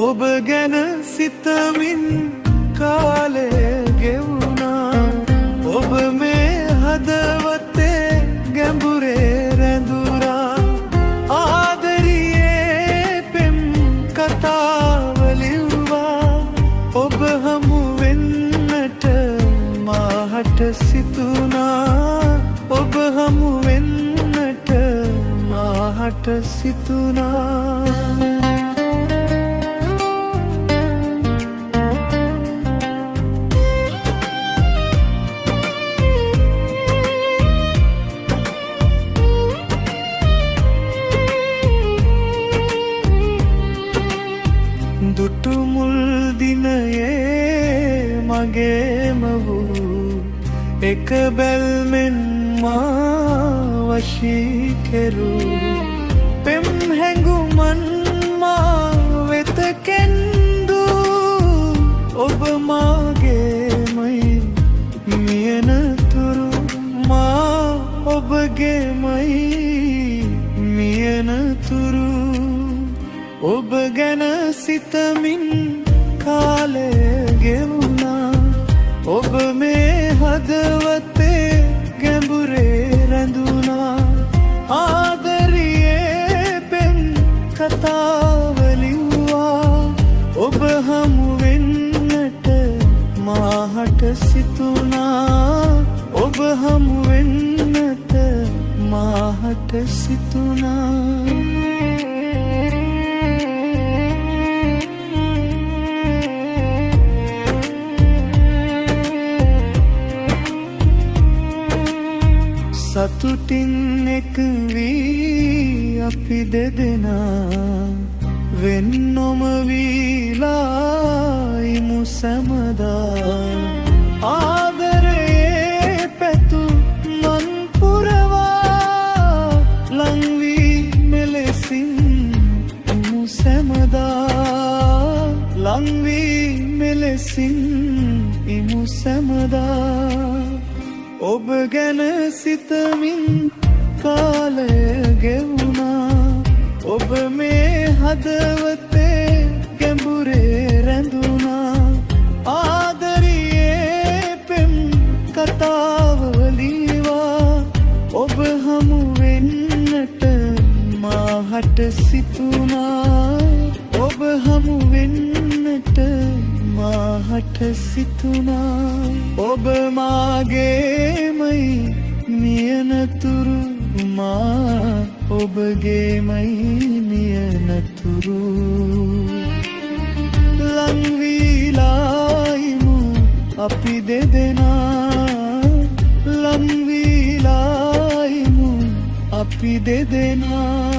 ඔබ ගැන සිතමින් කාලය ගෙවුණා. ඔබ මේ හදවතේ ගැඹුරේ රැඳුරා. ආදරියේ පෙම් කතාව ලිව්වා. ඔබ හමු වෙන්නට මාහට සිතුණා. ඔබ හමු වෙන්නට මාහට සිතුණා. දුටු මුල් දිනයේ මගේම වූ එක බැල්මෙන් මා වශී කෙරූ. පෙම් හැඟුමන් මා වෙත කැන්දූ. ඔබ මාගේමයි මියනතුරු. මා ඔබගේමයි මියනතුරු. ඔබ ගැන සිතමින් කාලය ගෙවුණා. ඔබ මේ හදවතේ ගැඹුරේ රැඳුණා. ආදරියේ පෙම් කතාව ලිව්වා. ඔබ හමු වෙන්නට මාහට සිතුණා. ඔබ හමු වෙන්නට මාහට සිතුණා. සතුටින් එක වී අපි දෙදෙනා වෙන් නොම වීලා ඉමු සැමදා. ආදරයේ පැතු මන් පුරවා ලං වී මෙලෙසින් ඉමු සැමදා. ලං වී මෙලෙසින් ඉමු සැමදා. ඔබ ගැන සිතමින් කාලය ගෙවුණා. ඔබ මේ හදවතේ ගැඹුරේ රැඳුණා. ආදරියේ පෙම් කතාව ලිව්වා. ඔබ හමු වෙන්නට මාහට සිතුණා. ඔබ හමු වෙන්නට මාහට සිතුණා. ඔබ මාගේමයි මියනතුරු. මා ඔබගේමයි මියනතුරු. ලං වීලායිමු අපි දෙදෙනා. ලං වීලායිමු අපි දෙදෙනා.